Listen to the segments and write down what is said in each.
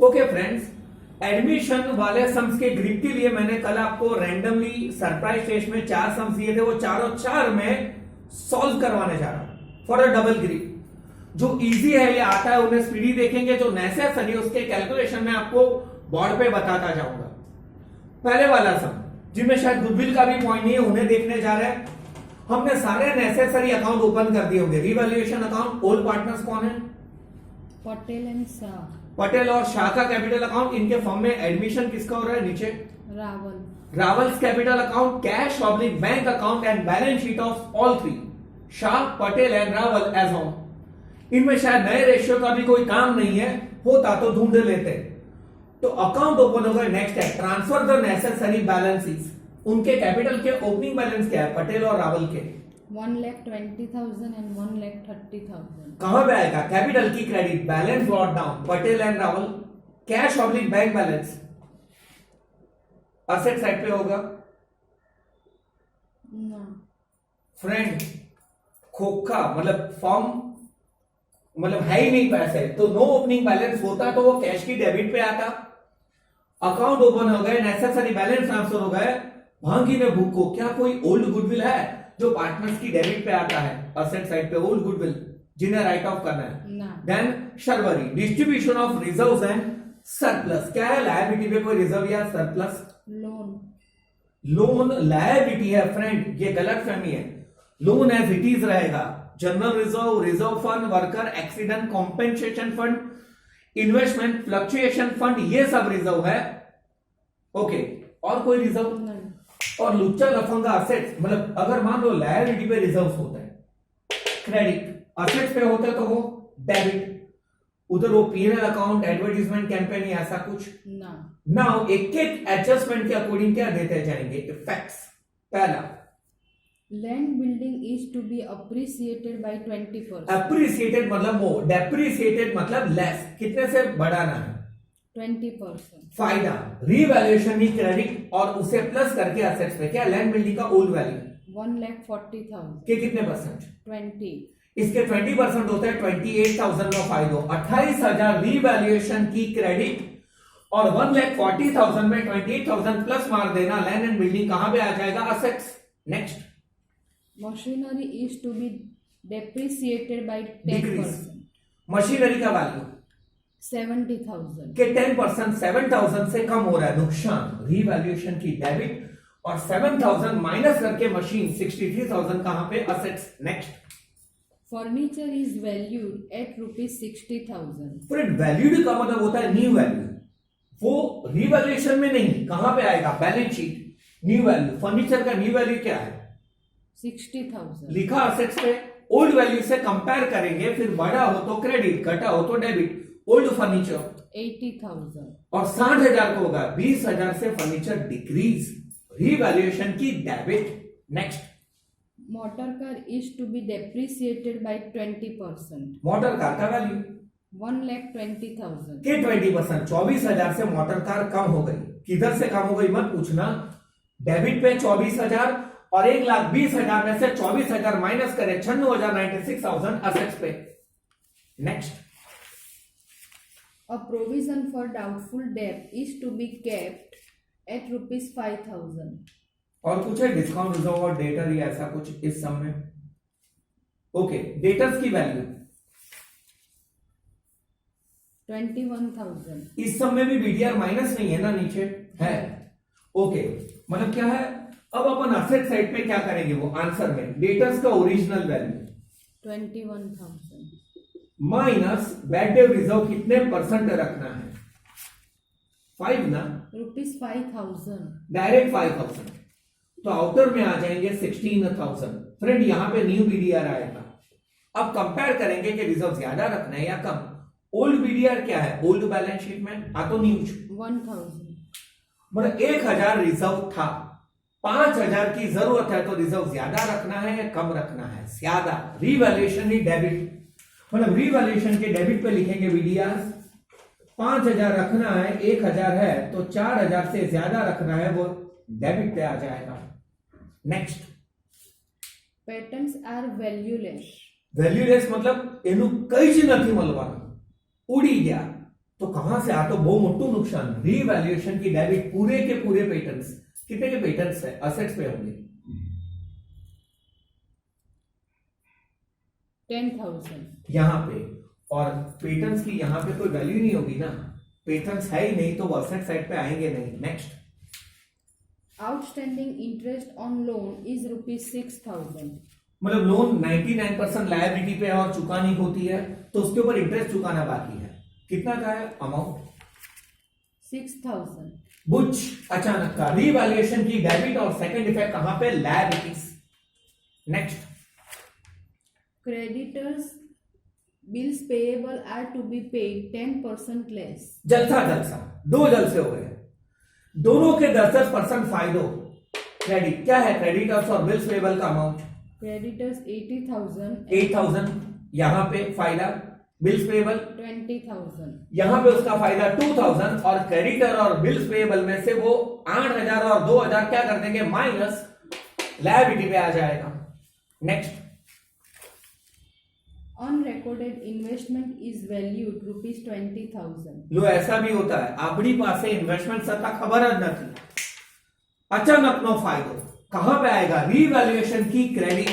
Okay friends, admission वाले sums के Greek के लिए मैंने कल आपको रैंडमली सरप्राइज टेस्ट में 4 सम्स दिए थे, वो चारों 4 में सॉल्व करवाने जा रहा हूं फॉर अ डबल ग्रीक। जो इजी है ये आता है उन्हें स्पीडी देखेंगे, जो नेसेसरी उसके कैलकुलेशन में आपको बोर्ड पे बताता जाऊंगा। पहले वाला सम जिनमें शायद गुडविल का भी पॉइंट नहीं है उन्हें देखने जा रहे हैं। हमने सारे नेसेसरी अकाउंट ओपन कर दिए होंगे। रिवैल्यूएशन अकाउंट, ओल्ड पार्टनर्स कौन है? पटेल एंड शाह। पटेल और शाह का कैपिटल अकाउंट, इनके फॉर्म में एडमिशन किसका हो रहा है? नीचे Rawal. Rawal's capital account, cash oblique bank account and balance sheet of all 3 Shah, Patel and Rawal as on. इनमें शायद नए रेशियो का भी कोई काम नहीं है, होता तो ढूंढ लेते। तो अकाउंट ओपन होगा। नेक्स्ट है ट्रांसफर द नेसेसरी बैलेंसेस। उनके कैपिटल के ओपनिंग बैलेंस क्या है पटेल और रावल के? 1,20,000 एंड 1,30,000। कहां पे आएगा? कैपिटल की credit balance brought down Patel and Rawal. Cash oblique bank balance asset side पे होगा ना फ्रेंड। खोखा मतलब फॉर्म मतलब है ही नहीं पैसे, तो नो ओपनिंग बैलेंस होता तो वो कैश की डेबिट पे आता। अकाउंट ओपन हो गए, नेसेसरी बैलेंस ट्रांसफर हो गए। भांगी ने बुक को क्या कोई ओल्ड गुडविल है जो पार्टनर्स की डेबिट पे आता है? असेट साइड पे ओल्ड गुडविल जिन्हें राइट ऑफ करना है ना। देन शर्वरी distribution of reserves and surplus. क्या है लायबिलिटी पे कोई रिजर्व या सरप्लस? लोन। लोन लायबिलिटी है फ्रेंड, ये गलत फहमी है। लोन एज इट इज रहेगा। General reserve, reserve fund, worker accident compensation fund, investment fluctuation fund, ये सब रिजर्व है। ओके, और कोई रिजर्व? नहीं। और लुच्चा लफंगा असेट्स मतलब अगर मान लो लायबिलिटी पे रिजर्व होता है, क्रेडिट असेट्स पे होता है तो वो डेबिट। उधर वो पीएनएल अकाउंट, एडवर्टाइजमेंट कैंपेन ऐसा कुछ ना। नाउ एक एक एडजस्टमेंट के अकॉर्डिंग क्या देते जाएंगे इफेक्ट्स। पहला land building is to be appreciated by 20%। Appreciated मतलब वो, डेप्रिसिएटेड मतलब लेस, कितने से बढ़ाना है? 20%। फायदा रीवैल्यूएशन की क्रेडिट और उसे प्लस करके असेट्स पे क्या लैंड बिल्डिंग का ओल्ड वैल्यू 1,40,000 के कितने परसेंट? 20। इसके 20% होता है 28,000 का फायदा। 28,000 रीवैल्यूएशन की क्रेडिट और 1,40,000 में 28,000 प्लस मार देना। लैंड एंड बिल्डिंग कहां पे आ जाएगा? Assets. Next machinery is to be depreciated by 10%। Machinery का वैल्यू 70,000 के 10% 7,000 से कम हो रहा है, नुकसान। रीवैल्यूएशन की डेबिट और 7,000 माइनस करके मशीन 63,000 कहां पे? Assets. Next furniture is valued at ₹60,000। Friend valued का मतलब होता है न्यू वैल्यू, वो रिवैल्यूएशन में नहीं, कहां पे आएगा? Balance sheet. New value furniture का न्यू वैल्यू क्या है? 60,000। लिखा असेट्स पे, ओल्ड वैल्यू से कंपेयर करेंगे, फिर बढ़ा हो तो क्रेडिट, घटा हो तो डेबिट। ओल्ड फर्नीचर 80,000 और 60,000 को होगा 20,000 से फर्नीचर डिक्रीज, रीवैल्यूएशन की debit. Next motor car is to be depreciated by 20%। Motor car का वैल्यू 1,20,000 के 20%, 24,000 से मोटर कार कम हो गई। किधर से कम हो गई मत पूछना, डेबिट पे 24,000 और 1,20,000 में से 24,000 माइनस करें 96,000 असेट्स पे। Next A provision for doubtful debt is to be kept at ₹5,000। और कुछ है डिस्काउंट रिजर्व और डेटर या ऐसा कुछ इस सम में? ओके, डेटर्स की वैल्यू 21,000। इस सम में भी बीडीआर माइनस नहीं है ना, नीचे है। ओके, मतलब क्या है? अब अपन असेट साइड पे क्या करेंगे वो आंसर में, डेटर्स का original value 21,000 minus bad debt reserve कितने परसेंट रखना है? 5 ना, ₹5,000। डायरेक्ट 5,000 तो आउटर में आ जाएंगे 16,000। फ्रेंड यहां पे न्यू बीडीआर आएगा। अब कंपेयर करेंगे कि रिजर्व ज्यादा रखना है या कम। ओल्ड बीडीआर क्या है? ओल्ड बैलेंस शीट में आ तो न्यूज 1,000। मतलब 1,000 रिजर्व था, 5,000 की जरूरत है, तो रिजर्व ज्यादा रखना है या कम रखना है? ज्यादा। रीवैल्यूएशन ही डेबिट मतलब रीवैल्यूएशन के डेबिट पे लिखेंगे बीडीआर। 5,000 रखना है, 1,000 है तो 4,000 से ज्यादा रखना है, वो डेबिट पे आ जाएगा। Next Patents are valueless। Valueless मतलब એનું કઈ જ નથી મળવાનું, ઉડી ગયા। तो कहां से आता वो मोटू नुकसान रीवैल्यूएशन की डेबिट पूरे के पूरे पेटेंट्स कितने के पेटेंट्स है असेट्स पे होंगे 10,000. यहां पे और पेटेंट्स की यहां पे कोई वैल्यू नहीं होगी ना पेटेंट्स है ही नहीं तो वो असेट साइड पे आएंगे नहीं next Outstanding interest on loan is rupees 6,000. मतलब लोन 99% लायबिलिटी पे है और चुकानी होती है तो उसके ऊपर इंटरेस्ट चुकाना बाकी है कितना का है अमाउंट 6,000. बुच अचानक का रीवैल्यूएशन की डेबिट और सेकंड इफेक्ट कहां पे liabilities next Creditors bills payable are to be paid 10% less. जलसा जलसा दो जलसे हो गए दोनों के 10% फायदो क्रेडिट क्या है क्रेडिटर्स और बिल्स पेबल का अमाउंट Creditors 80,000. 8,000 यहां पे फायदा बिल्स पेबल 20,000. यहां पे उसका फायदा 2,000 और क्रेडिटर और बिल्स पेबल में से वो 8,000 और 2,000 क्या कर देंगे माइनस लायबिलिटी पे आ जाएगा next Unrecorded investment is valued rupees 20,000. लो ऐसा भी होता है આપણી પાસે इन्वेस्टमेंट सत्ता खबर જ નથી अचानक नो फायदो कहां पे आएगा रीवैल्यूएशन की क्रेडिट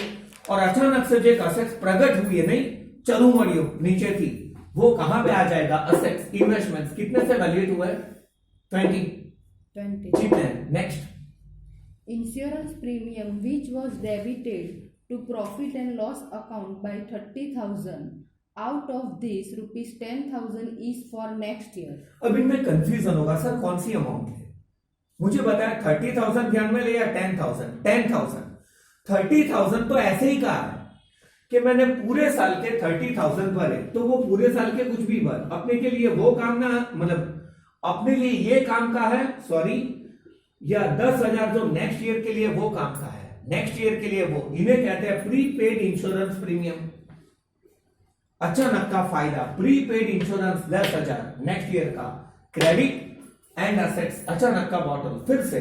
और अचानक से जो एक असेट्स प्रकट हुई है नहीं चलू मड़ियो नीचे थी वो कहां पे आ जाएगा असेट्स इन्वेस्टमेंट्स कितने से वैल्यूएट हुआ है 20 20. कितने next Insurance premium which was debited to profit and loss account by 30,000. Out of this, rupees 10,000 is for next year. अब इनमें कंफ्यूजन होगा सर कौन सी अमाउंट है मुझे बताया 30,000 ध्यान में ले या 10,000 30,000 तो ऐसे ही कहा है कि मैंने पूरे साल के 30,000 भरे तो वो पूरे साल के कुछ भी भर अपने के लिए वो काम ना मतलब अपने लिए ये काम का है सॉरी या 10,000 जो नेक्स्ट ईयर के लिए वो काम का है नेक्स्ट ईयर के लिए वो इन्हें कहते हैं प्रीपेड इंश्योरेंस प्रीमियम अचानक का फायदा प्रीपेड इंश्योरेंस 10,000 नेक्स्ट ईयर का क्रेडिट एंड असेट्स अचानक का बॉटल फिर से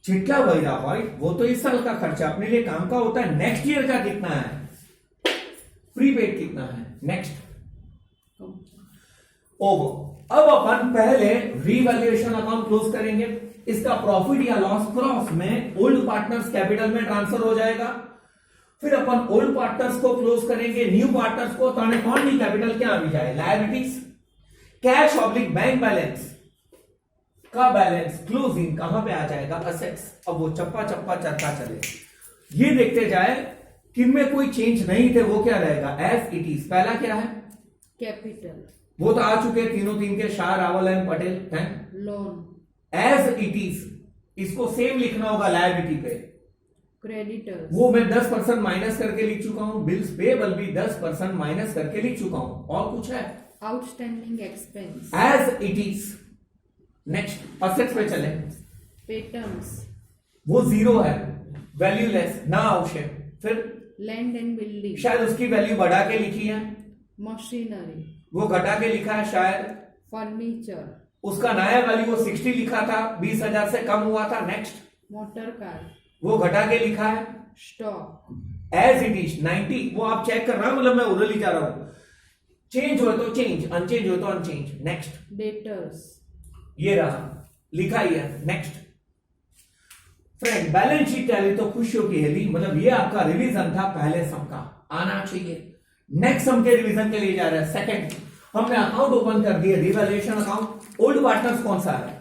चिट्ला वैरा व्हाइट वो तो इस साल का खर्चा अपने लिए काम का होता है नेक्स्ट ईयर का कितना है प्रीपेड कितना है नेक्स्ट ओवर अब अपन पहले रीवैल्यूएशन अकाउंट क्लोज करेंगे इसका प्रॉफिट या लॉस क्रॉस में ओल्ड पार्टनर्स कैपिटल में ट्रांसफर हो जाएगा फिर अपन ओल्ड पार्टनर्स को क्लोज करेंगे न्यू पार्टनर्स को तो कौन नहीं कैपिटल क्या आ जाए liabilities cash oblique bank balance का बैलेंस क्लोजिंग कहां पे आ जाएगा असेट्स अब वो चप्पा चप्पा चलता चले ये देखते जाए किनमें कोई चेंज नहीं थे वो क्या रहेगा एज इट इज पहला क्या है Capital. वो तो आ चुके तीनों तीन के शाह रावल एंड पटेल हैं Loan. एज इट इज इसको सेम लिखना होगा लायबिलिटी पे Creditors. वो मैं 10% माइनस करके लिख चुका हूं बिल्स पेबल भी 10% माइनस करके लिख चुका हूं और कुछ है Outstanding expense. As it is next assets पे चले Patents. वो जीरो है वैल्यूलेस ना अवश्य फिर Land and building. शायद उसकी वैल्यू बढ़ा के लिखी है Machinery. वो घटा के लिखा है शायद Furniture. उसका नया वैल्यू वो 60 लिखा था 20,000 से कम हुआ था नेक्स्ट Motor car. वो घटा के लिखा है Stock. एज इट इज 90 वो आप चेक कर रहा हूं मतलब मैं उरली जा रहा हूं चेंज हो तो चेंज अनचेंज हो तो अनचेंज नेक्स्ट Debtors. ये रहा लिखा ही है next friend balance sheet tally तो खुशियों की हेली मतलब ये आपका रिवीजन था पहले सम का आना चाहिए नेक्स्ट सम के रिवीजन के लिए जा रहा है सेकंड हमने अकाउंट ओपन कर दिए रिवैल्यूएशन अकाउंट ओल्ड पार्टनर्स कौन सा है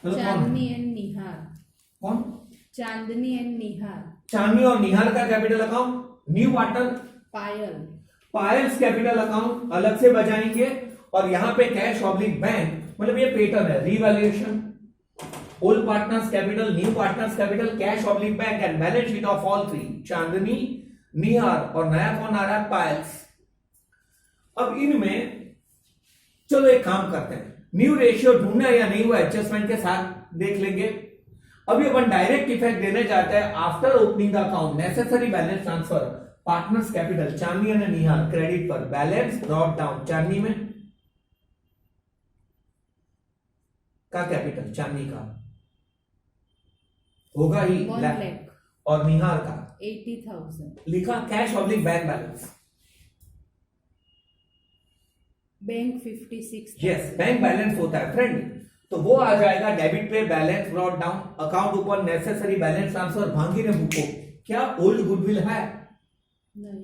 मतलब Chandni and Nihar. कौन Chandni and Nihar. चांदनी और निहार का capital account new partner Payal. Piles capital account अलग से बजाएंगे और यहां पे कैश ऑब्लिक बैंक मतलब ये पैटर्न है revaluation old partners capital new partners capital cash oblique bank and balance sheet of all three Chandni Nihar और नया कौन आ रहा है पायल्स अब इनमें चलो एक काम करते हैं न्यू रेशियो ढूंढना या नहीं हुआ एडजस्टमेंट के साथ देख लेंगे अभी अपन डायरेक्ट इफेक्ट देने जाते हैं after opening the account necessary balance transfer partners capital Chandni और निहार क्रेडिट पर बैलेंस ड्रॉप डाउन चांदनी में का कैपिटल चांदनी का होगा ही 1 lakh. और निहार का 80,000. लिखा cash oblique bank balance bank 56। Yes, bank balance होता है फ्रेंड, तो वो आ जाएगा डेबिट पे बैलेंस ब्रॉट डाउन, अकाउंट ऊपर नेसेसरी बैलेंस ट्रांसफर भांगी ने बुको। क्या ओल्ड गुडविल है? नहीं।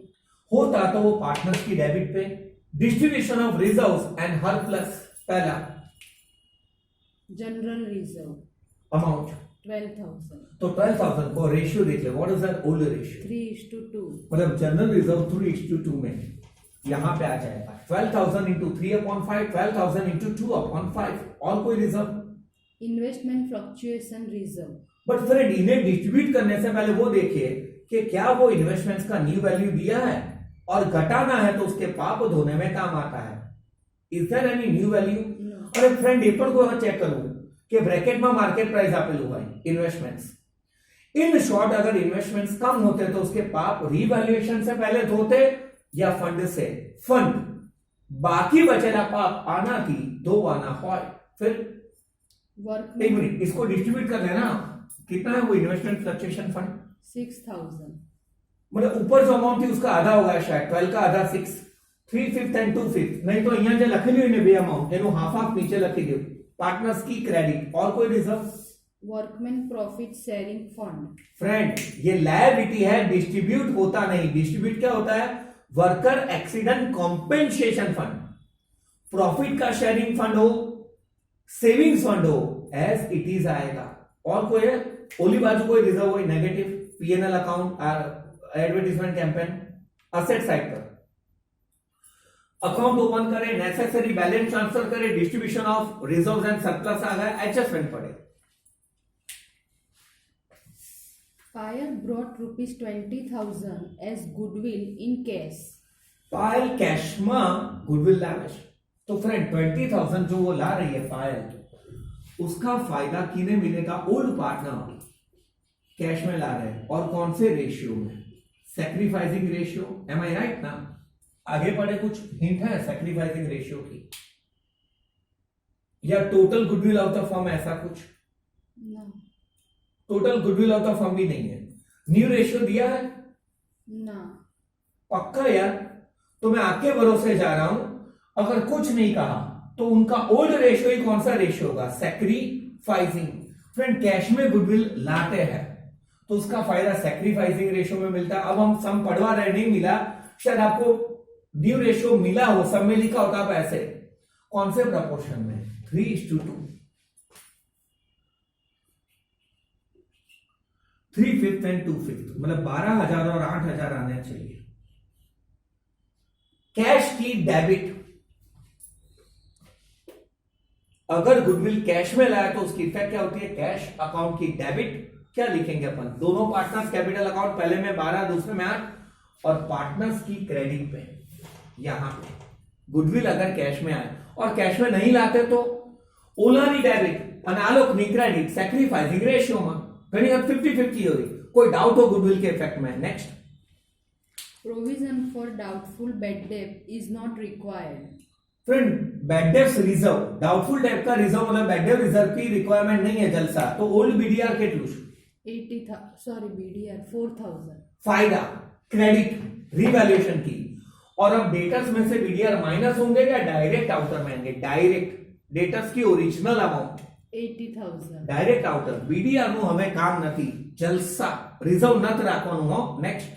होता तो वो पार्टनर्स की डेबिट पे। Distribution of reserves and her plus, पहला जनरल रिजर्व अमाउंट 12,000। तो 12,000 को रेशियो देख ले, what is that old ratio? 3:2। मतलब जनरल रिजर्व 3:2 में यहां पे आ जाएगा 12,000 इंटू 3/5, 12,000 इंटू 2/5। और कोई reserve? Investment fluctuation reserve. But friend, इन्हें डिस्ट्रीब्यूट करने से पहले वो देखिए कि क्या वो इन्वेस्टमेंट्स का न्यू वैल्यू दिया है, और घटाना है तो उसके पाप धोने में काम आता है। Is there any new value? और फ्रेंड पेपर को अगर चेक करूं कि ब्रैकेट में मार्केट प्राइस आपे हुआ है इन्वेस्टमेंट्स, इन शॉर्ट अगर इन्वेस्टमेंट्स कम होते तो उसके पाप रीवैल्यूएशन से पहले धोते या फंड से? फंड। बाकी बचेला पाप आना की दो आना हो। फिर वर्क एक मिनट, इसको डिस्ट्रीब्यूट कर लेना, कितना है वो इन्वेस्टमेंट फ्लक्चुएशन फंड? 6,000। मतलब ऊपर जो अमाउंट थी उसका आधा होगा शायद, 12 का आधा 6, 3/5 एंड 2/5। नहीं तो અહીંયા જે લખેલી હોય ને બે અમાઉન્ટ એનું હાફ હાફ નીચે લખી દો, પાર્ટનર્સ की क्रेडिट। और कोई reserve? Workman profit sharing fund. Friend ये लायबिलिटी है, डिस्ट्रीब्यूट होता नहीं। डिस्ट्रीब्यूट क्या होता है? Worker accident compensation fund. Profit का शेयरिंग फंड हो, सेविंग्स फंड हो, एज इट इज आएगा। और कोई है? ओली बाजू कोई रिजर्व हो negative, PNL account, advertisement campaign, asset side पर अकाउंट ओपन करें, नेसेसरी बैलेंस ट्रांसफर करें, distribution of reserves and surplus आ गया, एडजस्टमेंट पड़े। Payal brought ₹20,000 as goodwill in cash. Payal cash में गुडविल लावे छे। तो फ्रेंड 20,000 जो वो ला रही है पायल, उसका फायदा किने मिलेगा? ओल्ड पार्टनर कैश में ला रहे हैं। और कौन से रेशियो में? Sacrificing ratio. एम आई राइट ना? आगे पढ़े कुछ हिंट है सैक्रिफाइसिंग रेशियो की, या total goodwill out of firm, ऐसा कुछ? ना। Total goodwill out of firm भी नहीं है। न्यू रेशियो दिया है? ना। पक्का यार? तो मैं आपके भरोसे जा रहा हूं, अगर कुछ नहीं कहा तो उनका ओल्ड रेशियो ही कौन सा रेशियो होगा? सैक्रिफाइसिंग। फ्रेंड कैश में गुडविल लाते हैं तो उसका फायदा सैक्रिफाइसिंग रेशियो में मिलता है। अब हम सम पढ़वा रहे, नहीं मिला, शायद आपको न्यू रेशियो मिला हो, सब में लिखा होता है ऐसे। कौन से प्रपोर्शन में? 3:2, 3/5 एंड 2/5, मतलब 12,000 और 8,000 आने चाहिए। कैश की डेबिट, अगर गुडविल कैश में लाया तो उसकी इफेक्ट क्या होती है? कैश अकाउंट की डेबिट। क्या लिखेंगे अपन? दोनों पार्टनर्स कैपिटल अकाउंट, पहले में 12 दूसरे में 8, और पार्टनर्स की क्रेडिट पे यहां पे गुडविल अगर कैश में आए, और कैश में नहीं लाते तो Olani debit, अनालोकनी credit, sacrificing ratio में घनी 50-50 हो रही। कोई डाउट हो गुडविल के इफेक्ट में? Next, provision for doubtful bad debt is not required. Friend bad debts reserve, doubtful डेब्ट का रिजर्व मतलब बैड डेब्ट रिजर्व की रिक्वायरमेंट नहीं है जलसा। तो ओल्ड बीडीआर કેટલું છે? 80,000 BDR 4,000। फायदा क्रेडिट रिवैल्यूएशन की। और अब डेटर्स में से बीडीआर माइनस होंगे या डायरेक्ट आउटर में आएंगे? डायरेक्ट। डेटर्स की original amount 80,000। Direct outer. BDR નું હવે કામ નથી, જલસા રિઝર્વ નત રાખવાનું હો। Next,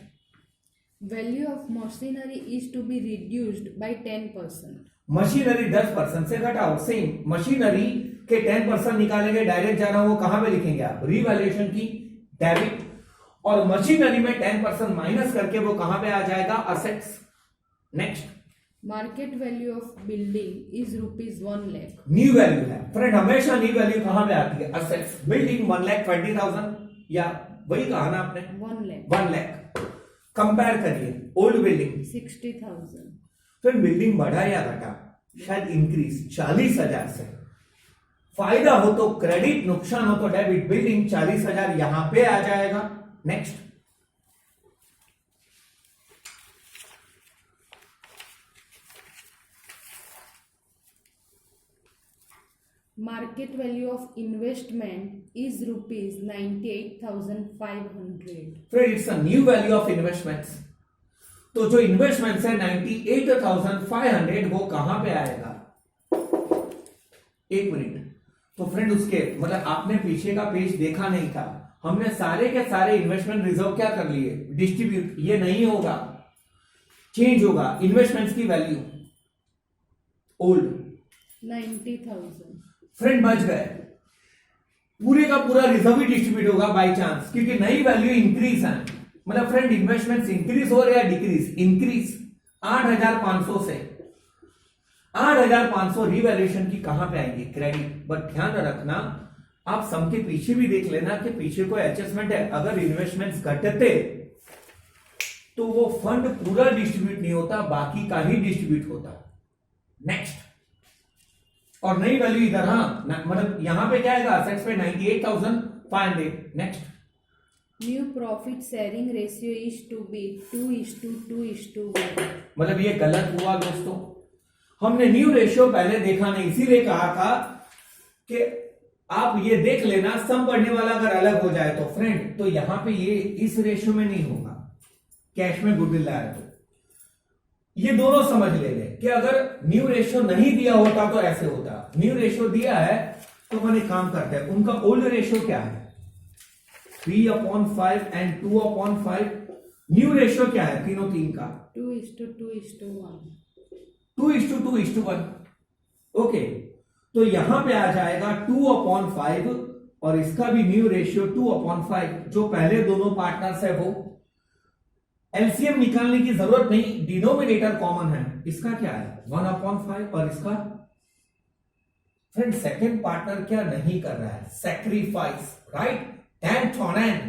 value of machinery is to be reduced by 10%। Machinery 10% से घटाओ। सेम मशीनरी के 10% निकालेंगे, डायरेक्ट जाना वो कहां पे लिखेंगे आप? रिवैल्यूएशन की डेबिट। और मशीनरी में 10% माइनस करके वो कहां पे आ जाएगा? Assets. Next, market value of building is ₹1 lakh. New value है फ्रेंड, हमेशा न्यू वैल्यू कहां पे आती है? असेट्स। बिल्डिंग 1,20,000, या वही कहा ना आपने? 1 लाख। 1 लाख। कंपेयर करिए ओल्ड बिल्डिंग 60,000। फिर बिल्डिंग बढ़ा या घटा? शायद इंक्रीज 40,000 से। फायदा हो तो क्रेडिट, नुकसान हो तो डेबिट। बिल्डिंग 40,000 यहां पे आ जाएगा। Next, market value of investment is ₹98,500। Friend it's a new value of investments. तो जो इन्वेस्टमेंट है 98,500 वो कहां पे आएगा? एक मिनट। तो फ्रेंड उसके मतलब आपने पीछे का पेज देखा नहीं था, हमने सारे के सारे इन्वेस्टमेंट रिजर्व क्या कर लिए? डिस्ट्रीब्यूट। ये नहीं होगा, चेंज होगा इन्वेस्टमेंट्स की वैल्यू। ओल्ड 90,000. फ्रेंड बच गए, पूरे का पूरा रिजर्व ही डिस्ट्रीब्यूट होगा बाय चांस, क्योंकि नई वैल्यू इंक्रीज है। मतलब फ्रेंड इन्वेस्टमेंट्स इंक्रीज हो रहे हैं डिक्रीज? इंक्रीज। 8,500 से 8,500 रिवैल्यूएशन की कहां पे आएंगे? क्रेडिट। बट ध्यान रखना, आप सम के पीछे भी देख लेना कि पीछे कोई एडजस्टमेंट है। अगर इन्वेस्टमेंट्स घटते तो वो फंड पूरा डिस्ट्रीब्यूट नहीं होता, बाकी का ही डिस्ट्रीब्यूट होता। नेक्स्ट। और नई वैल्यू इधर, हाँ मतलब यहां पे क्या आएगा? असेट्स पे 98,500। Next. New profit sharing ratio is to be 2:2:1. मतलब ये गलत हुआ दोस्तों, हमने न्यू रेशियो पहले देखा नहीं, इसीलिए कहा था कि आप ये देख लेना सम पढ़ने वाला अगर अलग हो जाए तो फ्रेंड, तो यहां पे ये इस रेशियो में नहीं होगा। कैश में गुडविल लाया तो ये दोनों समझ लेंगे कि अगर न्यू रेशियो नहीं दिया होता तो ऐसे होता। न्यू रेशियो दिया है तो अपन एक काम करते हैं, उनका ओल्ड रेशियो क्या है? 3/5 एंड 2/5। न्यू रेशियो क्या है तीनों तीन का? 2:2:1. 2:2:1। ओके, तो यहां पे आ जाएगा 2/5 और इसका भी न्यू रेशियो 2/5। जो पहले दोनों पार्टनर्स है वो एलसीएम निकालने की जरूरत नहीं, डिनोमिनेटर कॉमन है। इसका क्या है? 1/5 और इसका फ्रेंड सेकंड पार्टनर क्या नहीं कर रहा है? Sacrifice, right? 10,000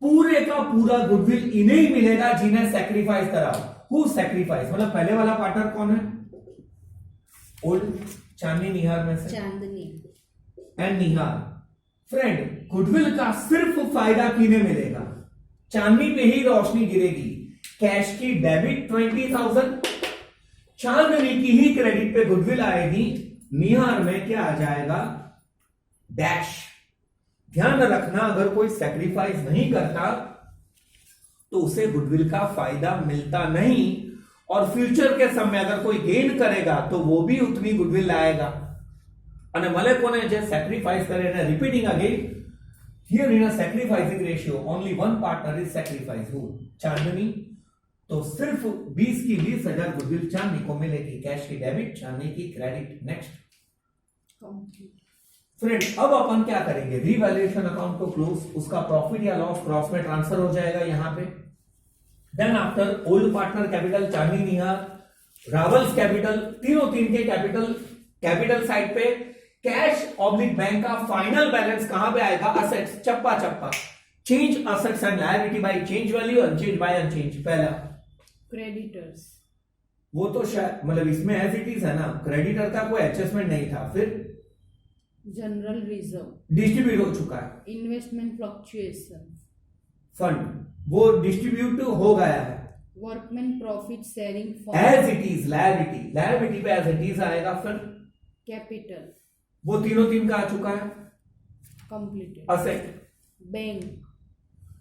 पूरे का पूरा गुडविल इन्हें ही मिलेगा जिन्हें सैक्रिफाइस करा। Who sacrifice? मतलब पहले वाला पार्टनर कौन है? ओल्ड चांदनी निहार में से चांदनी एंड निहार। फ्रेंड गुडविल का सिर्फ फायदा किन्हें मिलेगा? चांदनी पे ही रोशनी गिरेगी। कैश की डेबिट 20,000, चांदनी की ही क्रेडिट पे गुडविल आएगी। निहार में क्या आ जाएगा? डैश। ध्यान रखना, अगर कोई सैक्रिफाइस नहीं करता तो उसे गुडविल का फायदा मिलता नहीं, और फ्यूचर के समय अगर कोई गेन करेगा तो वो भी उतनी गुडविल लाएगा। અને મને કોને જે સેક્રિફાઈસ કરે એને repeating again here in a sacrificing ratio only one partner is sacrificed. who? चांदनी। तो सिर्फ 20 की 20,000 गुडविल चांदनी को मिलेगी, कैश की डेबिट चांदनी की क्रेडिट। नेक्स्ट। फ्रेंड अब अपन क्या करेंगे? रीवैल्यूएशन अकाउंट को क्लोज, उसका प्रॉफिट या लॉस क्रॉस में ट्रांसफर हो जाएगा यहां पे। Then after old partner capital Chandni Nihar, Rawal's capital, तीनों तीन के कैपिटल साइड पे कैश ऑब्लिक बैंक का फाइनल बैलेंस कहां पे आएगा? असेट्स। चप्पा चप्पा। Change assets and liability by change value, unchanged by unchanged. पहला क्रेडिटर्स, वो तो शायद मतलब इसमें एज इट इज है ना, क्रेडिटर का कोई एडजस्टमेंट नहीं था। फिर जनरल रिजर्व डिस्ट्रीब्यूट हो चुका है। इन्वेस्टमेंट फ्लक्चुएशन, फंड वो डिस्ट्रीब्यूट हो गया है। Workman profit sharing as it is liability पे एज इट इज आएगा। फिर कैपिटल, वो तीनों तीन का आ चुका है। कंप्लीटेड। असेट, बैंक,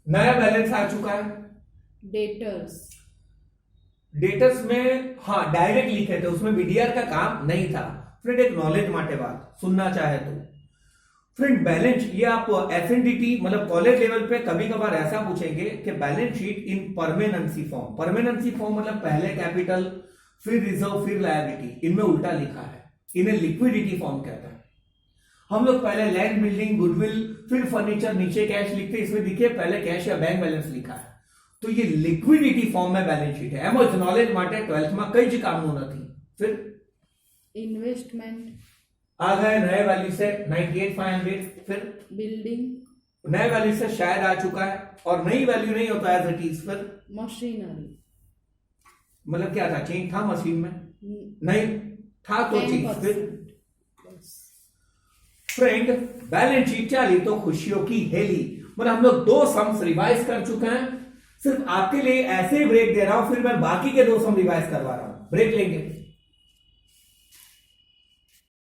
नया बैलेंस आ चुका है। डेटर्स, डेटर्स में हाँ डायरेक्ट लिखे थे, उसमें बीडीआर का काम नहीं था। फ्रेंड एक नॉलेज माटे बात सुनना चाहे तो फ्रेंड बैलेंस, ये आप एसएनडीटी मतलब कॉलेज लेवल पे कभी कभार ऐसा पूछेंगे कि balance sheet in permanency form. Permanency form मतलब पहले कैपिटल फिर रिजर्व फिर लायबिलिटी, इनमें उल्टा लिखा है, इन्हें लिक्विडिटी फॉर्म कहता है। हम लोग पहले लैंड बिल्डिंग गुडविल फिर फर्नीचर नीचे कैश लिखते, इसमें देखिए पहले कैश या बैंक बैलेंस लिखा है, तो ये लिक्विडिटी फॉर्म में बैलेंस शीट है। एम नॉलेज माटे 12th में कई ज काम नहीं। फिर इन्वेस्टमेंट आ गए नए वैल्यू से 98,500। फिर बिल्डिंग नए वैल्यू से शायद आ चुका है, और नई वैल्यू नहीं होता एज इट इज। फिर मशीनरी, मतलब क्या था? चेंज था मशीन में? नहीं था तो चेंज। फिर फ्रेंड बैलेंस शीट चली तो खुशियों की हेली। मतलब हम लोग 2 सम्स रिवाइज कर चुके हैं, सिर्फ आपके लिए ऐसे ब्रेक दे रहा हूं, फिर मैं बाकी के 2 सम रिवाइज करवा रहा हूं। ब्रेक लेंगे।